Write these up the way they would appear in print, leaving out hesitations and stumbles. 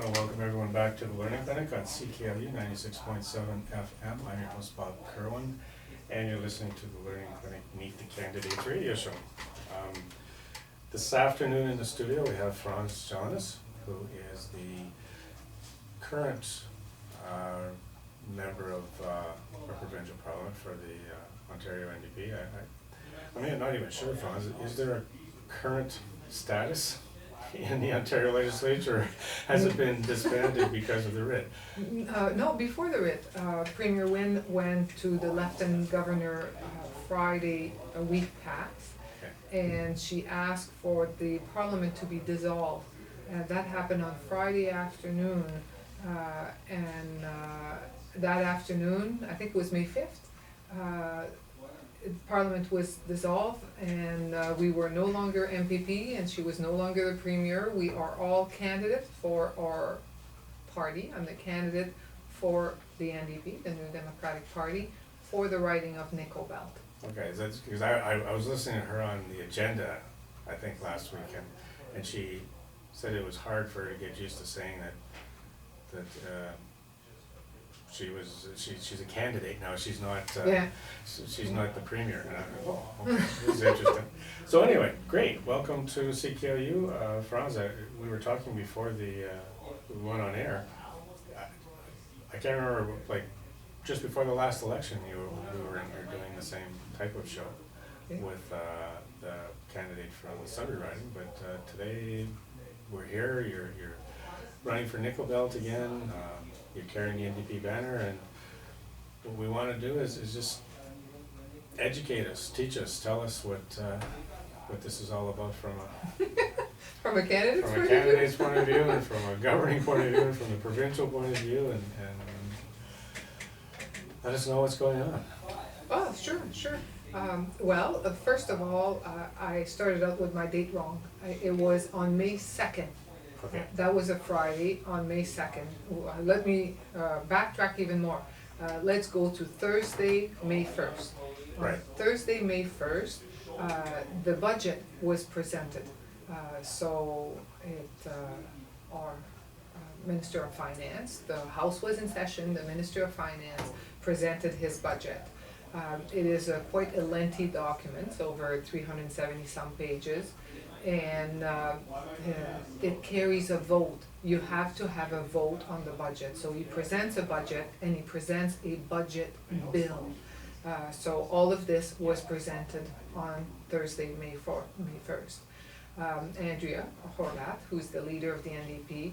want to welcome everyone back to the Learning Clinic on CKLU 96.7 FM. I'm your host, Bob Kirwan, and you're listening to the Learning Clinic Meet the Candidates radio show. This afternoon in the studio we have Gelinas, who is the current member of our provincial parliament for the Ontario NDP. I'm not even sure, Franz, is there a current status in the Ontario legislature? Has it been disbanded because of the writ? No, before the writ, Premier Wynne went to the Lieutenant Governor Friday a week past, and she asked for the Parliament to be dissolved. That happened on Friday afternoon, and that afternoon, I think it was May 5th, Parliament was dissolved, and we were no longer MPP, and she was no longer the Premier. We are all candidates for our party. I'm the candidate for the NDP, the New Democratic Party, for the riding of Nickel Belt. Okay, that's because I was listening to her on the agenda, I think last week, and she said it was hard for her to get used to saying that she's a candidate now. She's not. She's not the Premier. Okay, this is interesting. So anyway, great. Welcome to CKLU, Franz. We were talking before we went on air. I can't remember, like, just before the last election, we were in here doing the same type of show with the candidate from the Sudbury riding. But today we're here. You're running for Nickel Belt again. You're carrying the NDP banner, and what we want to do is just educate us, teach us, tell us what this is all about from a candidate's point of view, and from a governing point of view, and from the provincial point of view, and let us know what's going on. Oh, sure. Well, first of all, I started out with my date wrong. It was on May 2nd. Okay. That was a Friday on May 2nd. Let me backtrack even more. Let's go to Thursday, May 1st. Right. Thursday, May 1st, the budget was presented. So our Minister of Finance, the House was in session, the Minister of Finance presented his budget. It is quite a lengthy document, over 370 some pages. And it carries a vote. You have to have a vote on the budget. So he presents a budget, and he presents a budget bill. So all of this was presented on Thursday, May 1st. Andrea Horvath, who's the leader of the NDP,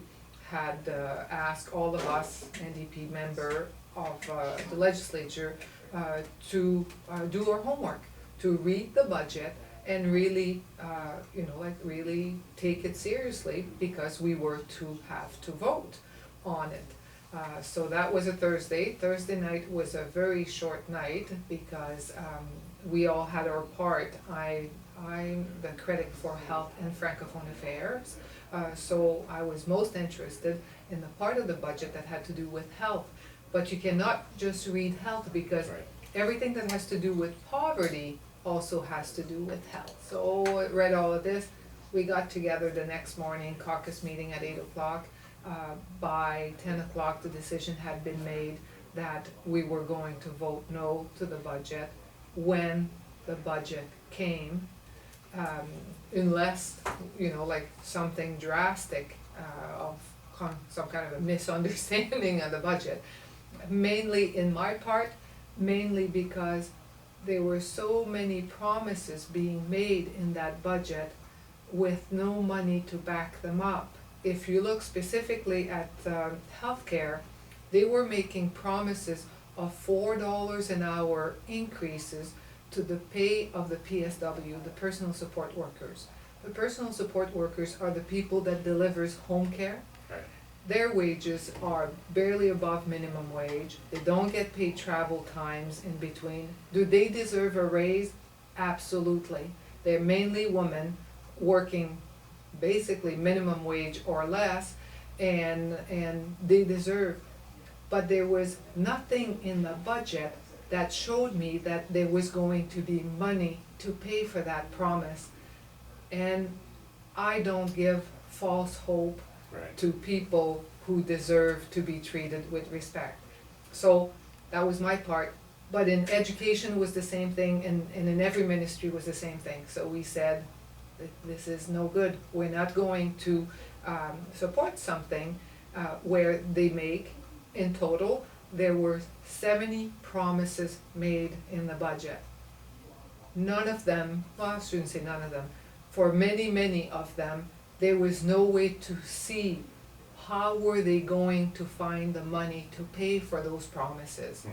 had asked all of us NDP member of the legislature to do our homework, to read the budget, and really, really take it seriously, because we were to have to vote on it. So that was a Thursday. Thursday night was a very short night, because we all had our part. I'm the critic for Health and Francophone Affairs, so I was most interested in the part of the budget that had to do with health. But you cannot just read health, because everything that has to do with poverty also has to do with health. So I read all of this. We got together the next morning, caucus meeting at 8 o'clock. By 10 o'clock, the decision had been made that we were going to vote no to the budget when the budget came, unless, like something drastic of some kind of a misunderstanding of the budget. Mainly in my part, mainly because there were so many promises being made in that budget with no money to back them up. If you look specifically at healthcare, they were making promises of $4 an hour increases to the pay of the PSW, the personal support workers. The personal support workers are the people that delivers home care. Their wages are barely above minimum wage. They don't get paid travel times in between. Do they deserve a raise? Absolutely. They're mainly women working basically minimum wage or less, and they deserve. But there was nothing in the budget that showed me that there was going to be money to pay for that promise. And I don't give false hope Right. to people who deserve to be treated with respect. So that was my part, but in education was the same thing, and in every ministry was the same thing. So we said, this is no good, we're not going to support something where they make, in total, there were 70 promises made in the budget. None of them, well, I shouldn't say none of them, for many of them, there was no way to see how were they going to find the money to pay for those promises.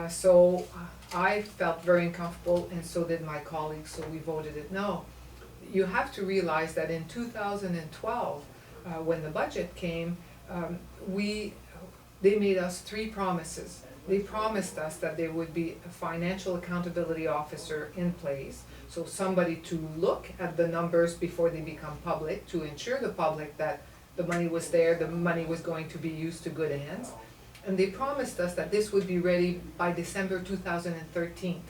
So I felt very uncomfortable, and so did my colleagues, so we voted it no. You have to realize that in 2012, when the budget came, they made us 3 promises. They promised us that there would be a financial accountability officer in place, so somebody to look at the numbers before they become public, to ensure the public that the money was there, the money was going to be used to good ends. And they promised us that this would be ready by December 2013.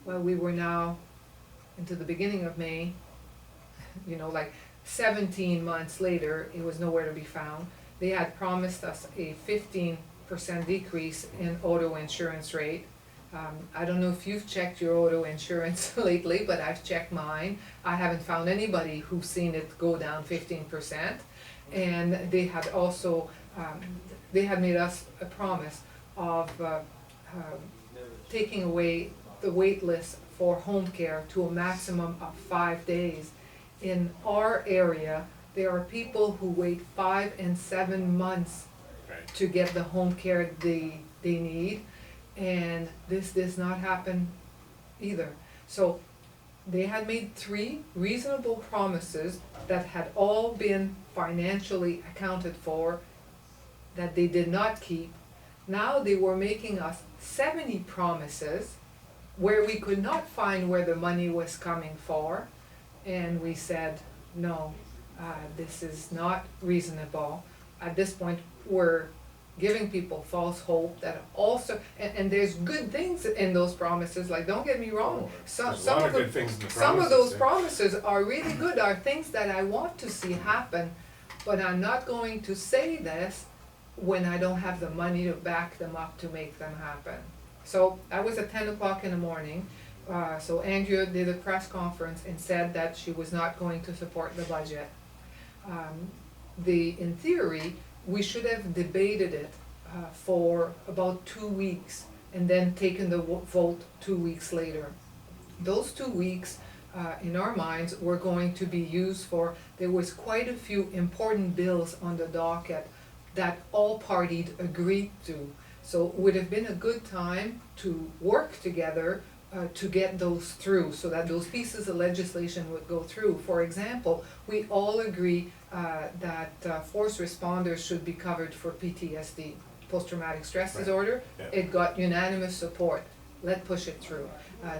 Well, we were now into the beginning of May, like 17 months later, it was nowhere to be found. They had promised us a 15% decrease in auto insurance rate. I don't know if you've checked your auto insurance lately, but I've checked mine. I haven't found anybody who's seen it go down 15%. And they had also, they had made us a promise of taking away the wait list for home care to a maximum of 5 days. In our area, there are people who wait 5 and 7 months to get the home care they need, and this does not happen either. So they had made 3 reasonable promises that had all been financially accounted for, that they did not keep. Now they were making us 70 promises where we could not find where the money was coming for, and we said, no, this is not reasonable. At this point, we're giving people false hope that also, and there's good things in those promises, like, don't get me wrong. Some of those promises are really good, are things that I want to see happen, but I'm not going to say this when I don't have the money to back them up to make them happen. So that was at 10 o'clock in the morning. So Andrea did a press conference and said that she was not going to support the budget. In theory, we should have debated it for about 2 weeks and then taken the vote 2 weeks later. Those 2 weeks, in our minds, were going to be used for, there was quite a few important bills on the docket that all parties agreed to. So it would have been a good time to work together to get those through, so that those pieces of legislation would go through. For example, we all agree that force responders should be covered for PTSD, post-traumatic stress disorder. Yeah. It got unanimous support. Let's push it through.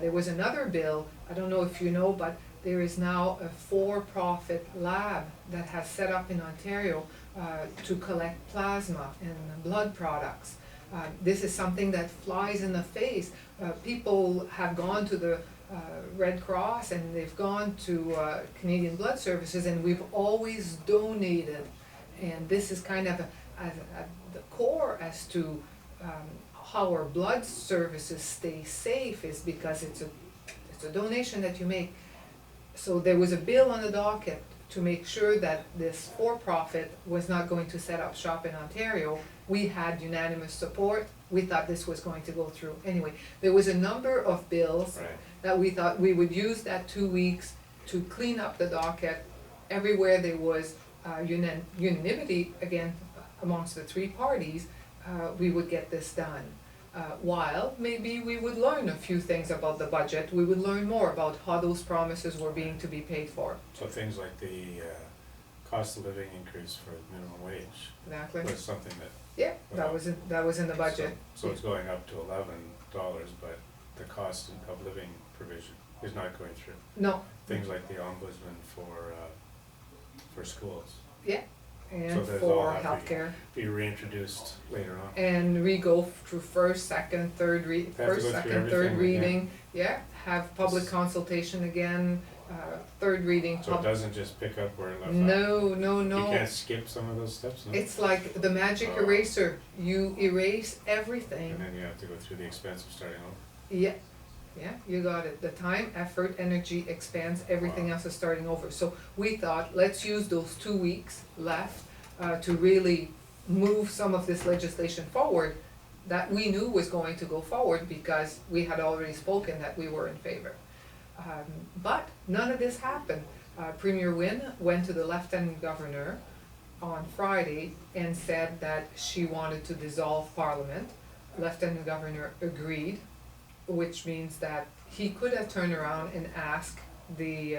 There was another bill, I don't know if you know, but there is now a for-profit lab that has set up in Ontario to collect plasma and blood products. This is something that flies in the face. People have gone to the Red Cross and they've gone to Canadian Blood Services, and we've always donated. And this is kind of at the core as to how our blood services stay safe, is because it's a donation that you make. So there was a bill on the docket to make sure that this for-profit was not going to set up shop in Ontario. We had unanimous support. We thought this was going to go through. Anyway, there was a number of bills that we thought we would use that 2 weeks to clean up the docket. Everywhere there was unanimity, again, amongst the 3 parties, we would get this done. While maybe we would learn a few things about the budget, we would learn more about how those promises were being to be paid for. So things like the cost of living increase for minimum wage. Exactly. Was something that. Yeah, that was in the budget. So it's going up to $11, but the cost of living provision is not going through. No. Things like the ombudsman for schools. Yeah, and so for healthcare. Be reintroduced later on. And we go through first, second, third reading. Yeah, have public consultation again, third reading. So it doesn't just pick up where it left off? No. You can't skip some of those steps, no? It's like the magic eraser. You erase everything. And then you have to go through the expense of starting over? Yeah, you got it. The time, effort, energy, expense, everything else is starting over. So we thought, let's use those 2 weeks left to really move some of this legislation forward that we knew was going to go forward because we had already spoken that we were in favor. But none of this happened. Premier Wynne went to the Lieutenant Governor on Friday and said that she wanted to dissolve Parliament. Lieutenant Governor agreed, which means that he could have turned around and asked the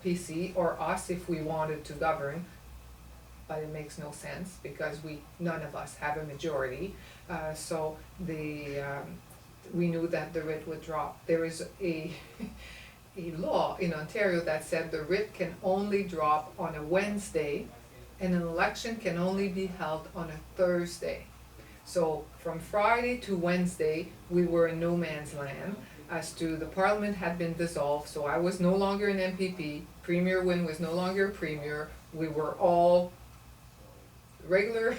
PC or us if we wanted to govern, but it makes no sense because none of us have a majority. So we knew that the writ would drop. There is a law in Ontario that said the writ can only drop on a Wednesday and an election can only be held on a Thursday. So from Friday to Wednesday, we were in no man's land as to the Parliament had been dissolved, so I was no longer an MPP, Premier Wynne was no longer a premier, we were all regular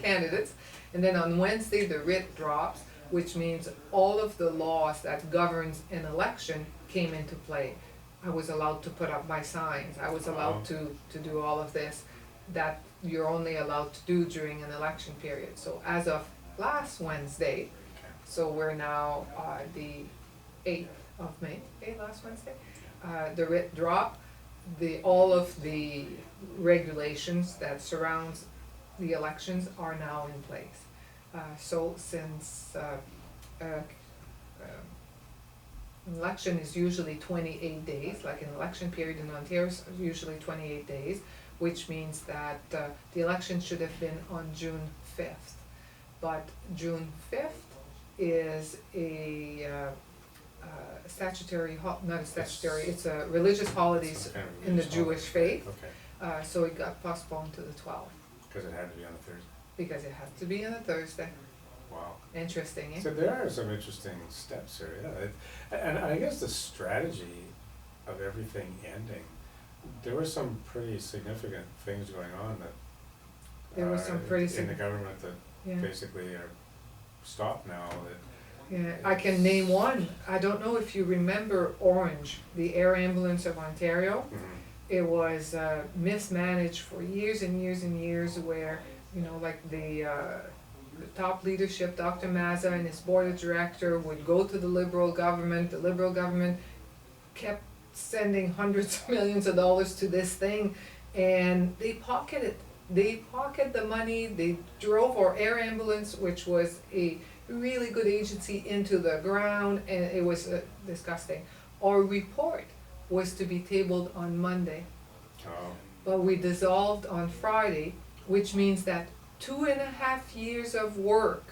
candidates. And then on Wednesday, the writ drops, which means all of the laws that governs an election came into play. I was allowed to put up my signs, I was allowed to do all of this that you're only allowed to do during an election period. So as of last Wednesday, so we're now the 8th of May, last Wednesday, the writ dropped, all of the regulations that surrounds the elections are now in place. So since election is usually 28 days, like an election period in Ontario is usually 28 days, which means that the election should have been on June 5th. But June 5th is a statutory, not a statutory, it's a religious holidays in the Jewish faith. Okay. So it got postponed to the 12th. Because it had to be on a Thursday? Because it had to be on a Thursday. Wow. Interesting, eh? So there are some interesting steps here, yeah. And I guess the strategy of everything ending, there were some pretty significant things going on that There were some pretty in the government that yeah. basically are stopped now. That Yeah, I can name one. I don't know if you remember Orange, the air ambulance of Ontario. It was mismanaged for years and years and years where, like the top leadership, Dr. Mazza and his board of director would go to the Liberal government. The Liberal government kept sending hundreds of millions of dollars to this thing and they pocketed the money. They drove our air ambulance, which was a really good agency, into the ground, and it was disgusting. Our report was to be tabled on Monday, but we dissolved on Friday, which means that 2.5 years of work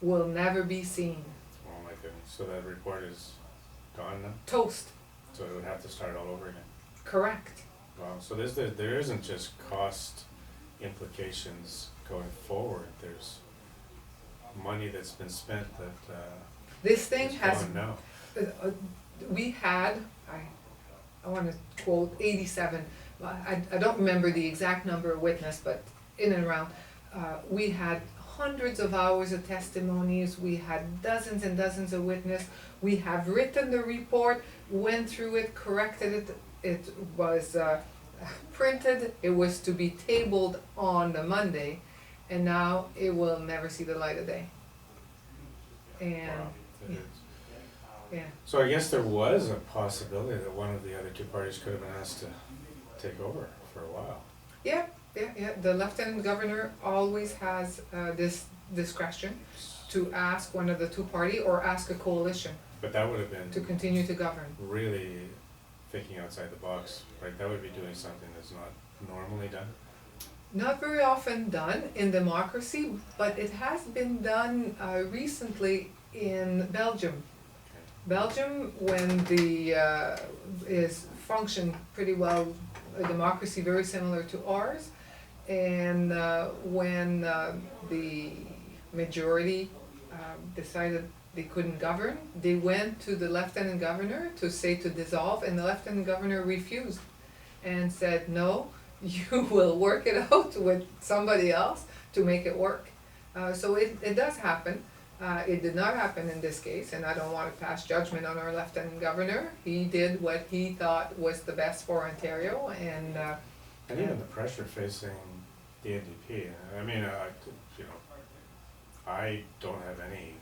will never be seen. Oh my goodness, so that report is gone now? Toast. So it would have to start all over again? Correct. Wow, so there isn't just cost implications going forward, there's money that's been spent that this thing has gone now. We had, I want to quote 87, I don't remember the exact number of witness, but in and around, we had hundreds of hours of testimonies, we had dozens and dozens of witnesses, we have written the report, went through it, corrected it, it was printed, it was to be tabled on the Monday, and now it will never see the light of day. And Wow, it yeah. is. Yeah. So I guess there was a possibility that one of the other two parties could have been asked to take over for a while. Yeah. The Lieutenant Governor always has this discretion to ask one of the two party or ask a coalition But that would have been to continue to govern. really thinking outside the box, right? That would be doing something that's not normally done. Not very often done in democracy, but it has been done recently in Belgium. Okay. Belgium, when is functioned pretty well, a democracy very similar to ours, and when the majority decided they couldn't govern. They went to the lieutenant governor to say to dissolve, and the lieutenant governor refused and said, no, you will work it out with somebody else to make it work. So it does happen. It did not happen in this case, and I don't want to pass judgment on our lieutenant governor. He did what he thought was the best for Ontario, and even the pressure facing the NDP. I mean, you know, I don't have any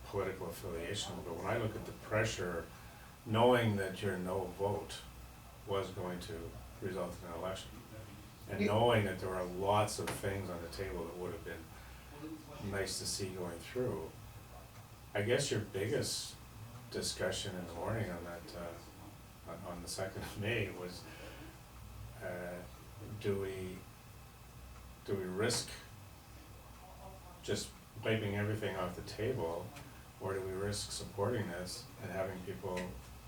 political affiliation, but when I look at the pressure, knowing that your no vote was going to result in an election, and knowing that there are lots of things on the table that would have been nice to see going through, I guess your biggest discussion in the morning on that, on the 2nd of May was, do we risk just wiping everything off the table, or do we risk supporting this and having people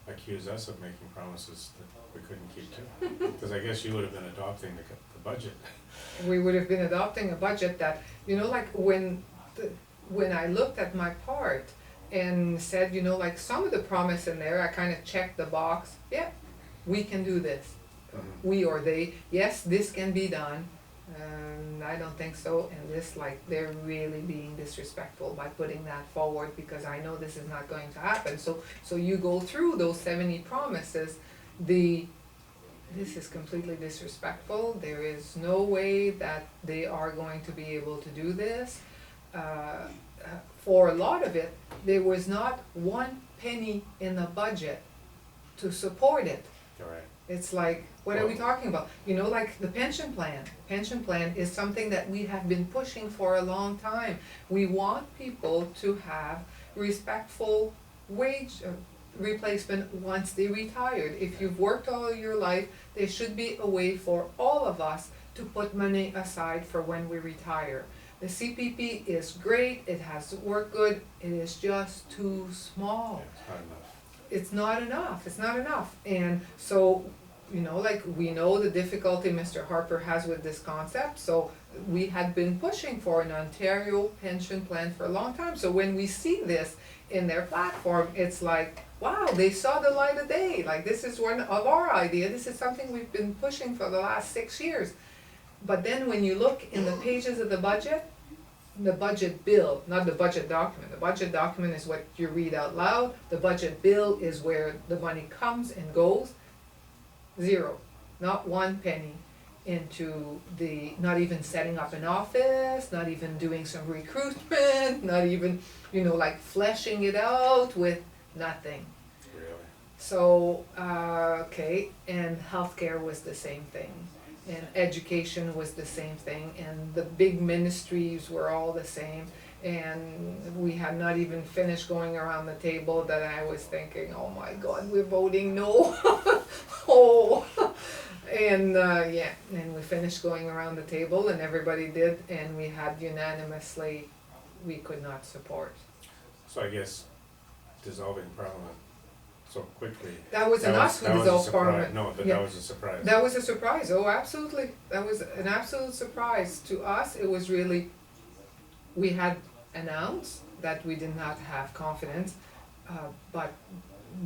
accuse us of making promises that we couldn't keep to? Because I guess you would have been adopting the budget. we would have been adopting a budget that, you know, like when I looked at my part and said, you know, like some of the promise in there, I kind of checked the box, yeah, we can do this. We or they, yes, this can be done. I don't think so, and this, like, they're really being disrespectful by putting that forward, because I know this is not going to happen. So you go through those 70 promises, this is completely disrespectful. There is no way that they are going to be able to do this. For a lot of it, there was not one penny in the budget to support it. Right. It's like, what are we talking about? You know, like the pension plan. Pension plan is something that we have been pushing for a long time. We want people to have respectful wage replacement once they retired. If you've worked all your life, there should be a way for all of us to put money aside for when we retire. The CPP is great, it has worked good, it is just too small. Yeah, it's not enough. It's not enough. And so, you know, like, we know the difficulty Mr. Harper has with this concept, so we had been pushing for an Ontario pension plan for a long time. So when we see this in their platform, it's like, wow, they saw the light of day. Like, this is one of our ideas. This is something we've been pushing for the last 6 years. But then when you look in the pages of the budget bill, not the budget document. The budget document is what you read out loud. The budget bill is where the money comes and goes. Zero, not one penny into not even setting up an office, not even doing some recruitment, not even, you know, like fleshing it out with nothing. Really? So, okay, and healthcare was the same thing. And education was the same thing, and the big ministries were all the same, and we had not even finished going around the table that I was thinking, oh my God, we're voting no. Oh, and yeah, and we finished going around the table, and everybody did, and we had unanimously, we could not support. So I guess dissolving Parliament so quickly. That wasn't us who dissolved Parliament. No, but Yeah. that was a surprise. That was a surprise, oh, absolutely, that was an absolute surprise to us. It was really, we had announced that we did not have confidence, but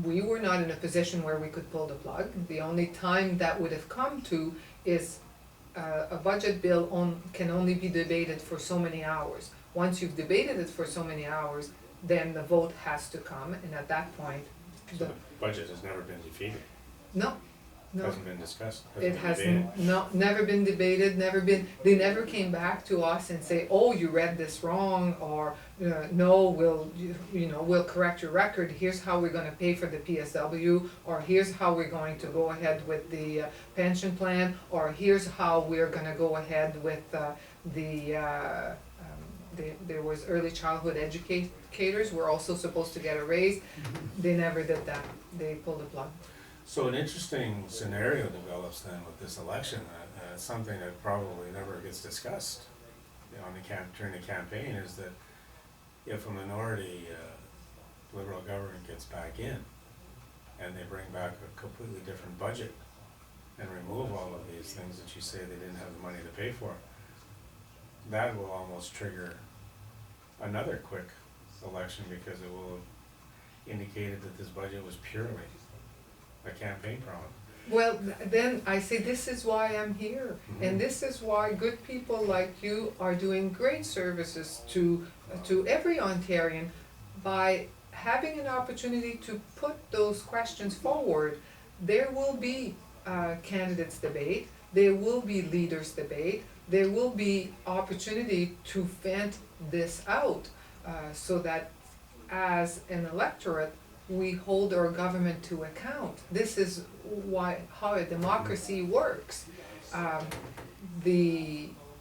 we were not in a position where we could pull the plug. The only time that would have come to is a budget bill can only be debated for so many hours. Once you've debated it for so many hours, then the vote has to come, and at that point, So the budget has never been defeated, no. hasn't been discussed, It hasn't been debated. never been debated, they never came back to us and say, oh, you read this wrong, or no, we'll correct your record, here's how we're gonna pay for the PSW, or here's how we're going to go ahead with the pension plan, or here's how we're gonna go ahead with there was early childhood educators were also supposed to get a raise. They never did that, they pulled the plug. So an interesting scenario develops then with this election, something that probably never gets discussed during the campaign, is that if a minority Liberal government gets back in and they bring back a completely different budget and remove all of these things that you say they didn't have the money to pay for, that will almost trigger another quick election because it will have indicated that this budget was purely a campaign promise. Well, then I say this is why I'm here, and this is why good people like you are doing great services to every Ontarian by having an opportunity to put those questions forward. There will be candidates debate, there will be leaders debate, there will be opportunity to vent this out, so that as an electorate, we hold our government to account. This is how a democracy works.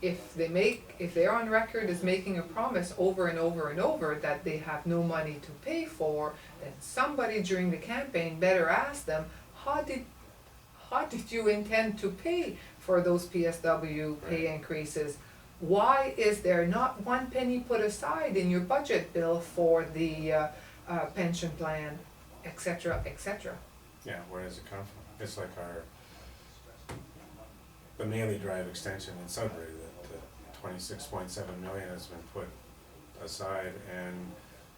If they're on record as making a promise over and over and over that they have no money to pay for, then somebody during the campaign better ask them, how did you intend to pay for those PSW pay increases? Why is there not one penny put aside in your budget bill for the pension plan, et cetera, et cetera? Yeah, where does it come from? It's like the Maley Drive extension in Sudbury, the 26.7 million has been put aside,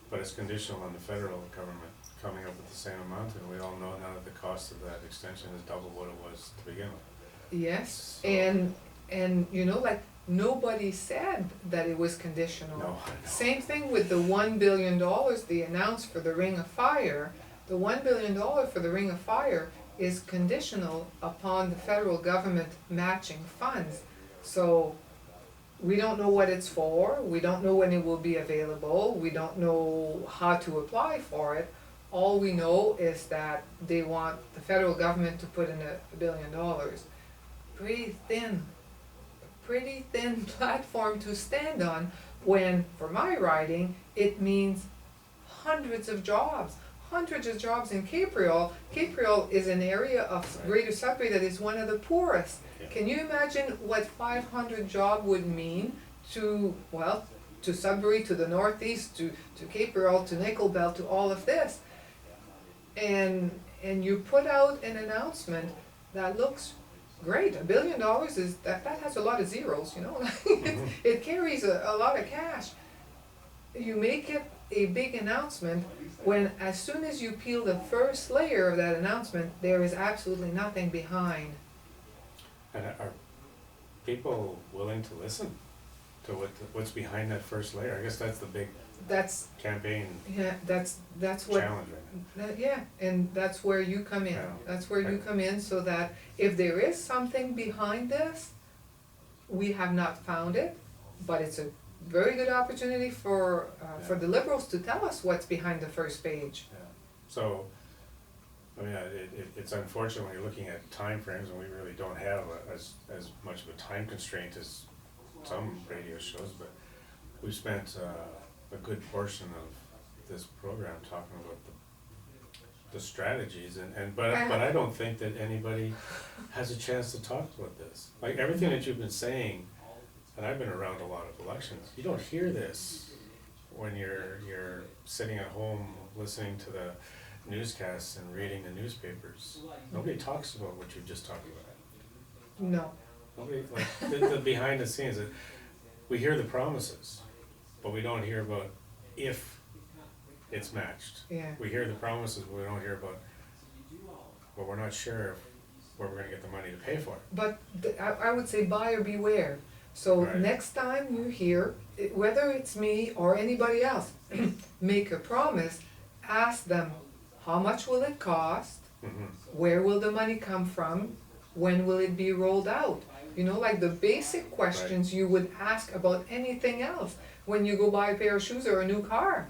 but it's conditional on the federal government coming up with the same amount, and we all know now that the cost of that extension is double what it was to begin with. Yes, So, and you know, like, nobody said that it was conditional. No, I know. Same thing with the $1 billion they announced for the Ring of Fire. The $1 billion for the Ring of Fire is conditional upon the federal government matching funds. So we don't know what it's for, we don't know when it will be available, we don't know how to apply for it. All we know is that they want the federal government to put in $1 billion. Pretty thin platform to stand on, when, for my riding, it means hundreds of jobs in Cape-Breton. Cape-Breton is an area of Greater Sudbury that is one of the poorest. Can you imagine what 500 job would mean to Sudbury, to the northeast, to Cape-Breton, to Nickel Belt, to all of this? And you put out an announcement that looks great. $1 billion is that has a lot of zeros, you know. It carries a lot of cash. You make it a big announcement when, as soon as you peel the first layer of that announcement, there is absolutely nothing behind. And are people willing to listen to what's behind that first layer? I guess that's the big campaign That's what. challenge right now. And that's where you come in. Yeah. That's where you come in, so that if there is something behind this, we have not found it, but it's a very good opportunity for the Liberals to tell us what's behind the first page. Yeah. So, I mean, it's unfortunate when you're looking at timeframes, and we really don't have as much of a time constraint as some radio shows, but we've spent a good portion of this program talking about the strategies, but I don't think that anybody has a chance to talk about this. Like, everything that you've been saying, and I've been around a lot of elections, you don't hear this when you're sitting at home listening to the newscasts and reading the newspapers. Nobody talks about what you've just talked about. No. Nobody, like, the behind the scenes, we hear the promises, but we don't hear about if it's matched. Yeah. We hear the promises, but we don't hear about, well, we're not sure where we're gonna get the money to pay for it. But I would say buyer beware. So Right. next time you hear, whether it's me or anybody else, make a promise, ask them, how much will it cost? Where will the money come from? When will it be rolled out? You know, like the basic questions you would ask about anything else when you go buy a pair of shoes or a new car.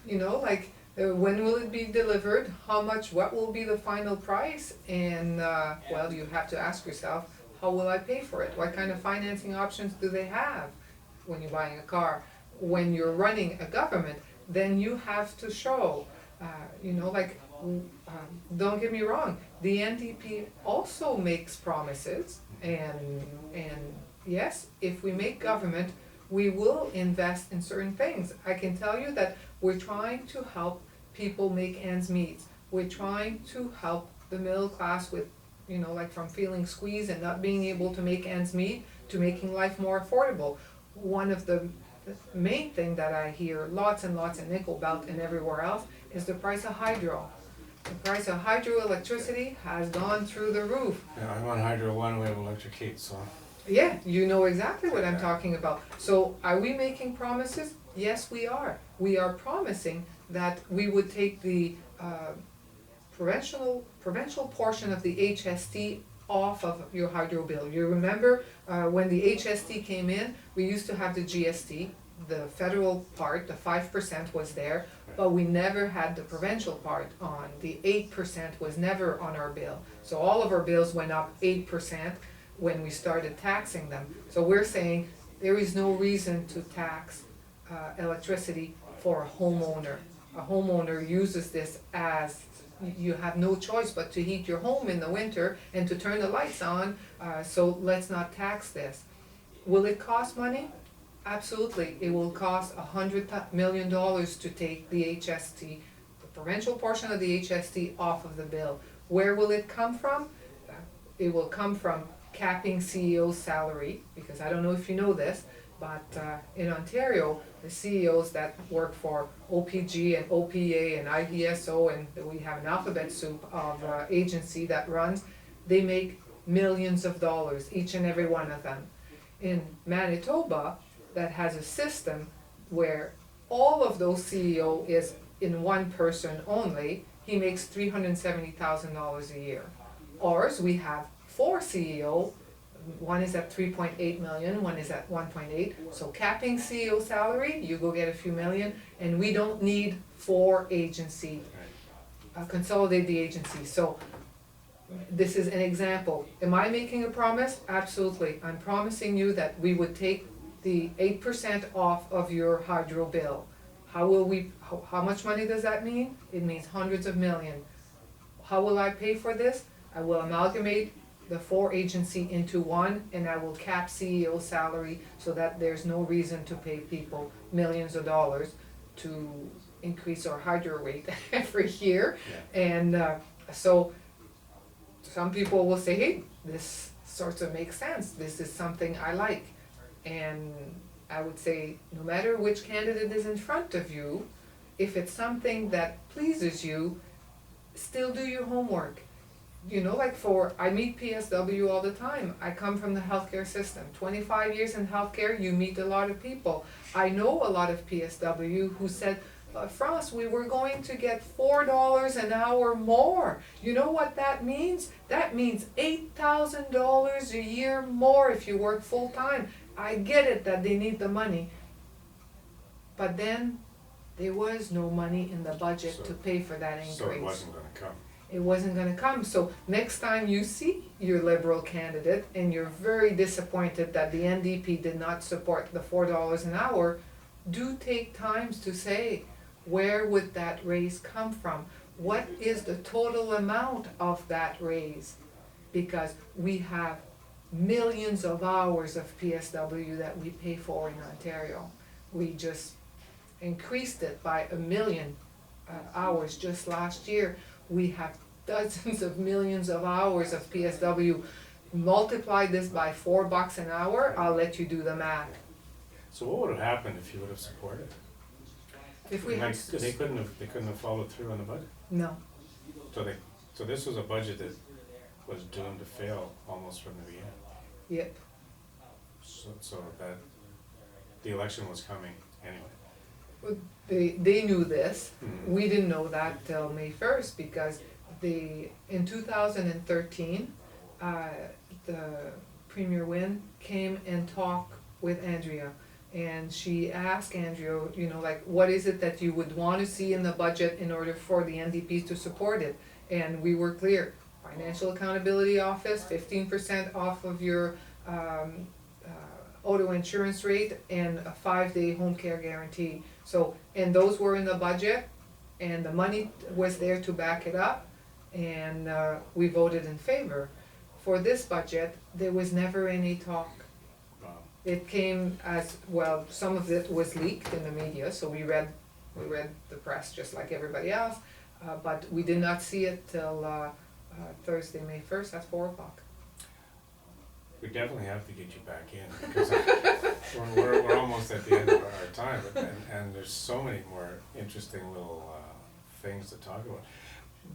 You know, like, when will it be delivered? How much, what will be the final price? And, well, you have to ask yourself, how will I pay for it? What kind of financing options do they have when you're buying a car? When you're running a government, then you have to show, you know, like, don't get me wrong, the NDP also makes promises, and yes, if we make government, we will invest in certain things. I can tell you that we're trying to help people make ends meet. We're trying to help the middle class with, you know, like, from feeling squeezed and not being able to make ends meet to making life more affordable. One of the the main thing that I hear lots and lots in Nickel Belt and everywhere else is the price of hydro. The price of hydroelectricity has gone through the roof. Yeah, I'm on Hydro One, we have electric heat, so. Yeah, you know exactly what I'm talking about. So are we making promises? Yes, we are. We are promising that we would take the provincial portion of the HST off of your hydro bill. You remember when the HST came in, we used to have the GST, the federal part, the 5% was there, but we never had the provincial part on. The 8% was never on our bill. So all of our bills went up 8% when we started taxing them. So we're saying there is no reason to tax electricity for a homeowner. A homeowner uses this as, you have no choice but to heat your home in the winter and to turn the lights on, so let's not tax this. Will it cost money? Absolutely. It will cost $100 million to take the HST, the provincial portion of the HST, off of the bill. Where will it come from? It will come from capping CEO's salary, because I don't know if you know this, but in Ontario, the CEOs that work for OPG and OPA and IDSO, and we have an alphabet soup of agency that runs, they make millions of dollars, each and every one of them. In Manitoba, that has a system where all of those CEO is in one person only, he makes $370,000 a year. Ours, we have 4 CEO, one is at 3.8 million, one is at 1.8. So capping CEO salary, you go get a few million, and we don't need 4 agency, consolidate the agency. So this is an example. Am I making a promise? Absolutely. I'm promising you that we would take the 8% off of your hydro bill. How much money does that mean? It means hundreds of millions. How will I pay for this? I will amalgamate the 4 agency into one, and I will cap CEO salary so that there's no reason to pay people millions of dollars to increase our hydro rate every year. Yeah. And so some people will say, hey, this sort of makes sense. This is something I like. And I would say, no matter which candidate is in front of you, if it's something that pleases you, still do your homework. You know, like I meet PSW all the time. I come from the healthcare system. 25 years in healthcare, you meet a lot of people. I know a lot of PSW who said, France, we were going to get $4 an hour more. You know what that means? That means $8,000 a year more if you work full time. I get it that they need the money, but then there was no money in the budget to pay for that increase. So it wasn't going to come. It wasn't going to come. So next time you see your Liberal candidate and you're very disappointed that the NDP did not support the $4 an hour, do take times to say, where would that raise come from? What is the total amount of that raise? Because we have millions of hours of PSW that we pay for in Ontario. We just increased it by 1 million hours just last year. We have dozens of millions of hours of PSW. Multiply this by $4 an hour, I'll let you do the math. So what would have happened if you would have supported? If we had They couldn't have followed through on the budget. No. So this was a budget that was doomed to fail almost from the beginning. Yep. So that the election was coming anyway. They knew this. Mm-hmm. We didn't know that till May 1st because in 2013, the Premier Wynne came and talked with Andrea, and she asked Andrea, you know, like, what is it that you would want to see in the budget in order for the NDP to support it? And we were clear. Financial Accountability Office, 15% off of your auto insurance rate, and a 5-day home care guarantee. So, and those were in the budget, and the money was there to back it up, and we voted in favor. For this budget, there was never any talk. Wow. It came as, well, some of it was leaked in the media, so we read the press just like everybody else, but we did not see it till Thursday, May 1st at 4 o'clock. We definitely have to get you back in, because we're almost at the end of our time, and there's so many more interesting little things to talk about.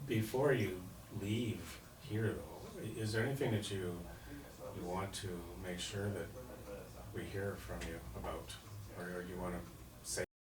Before you leave here though, is there anything that you want to make sure that we hear from you about, or do you want to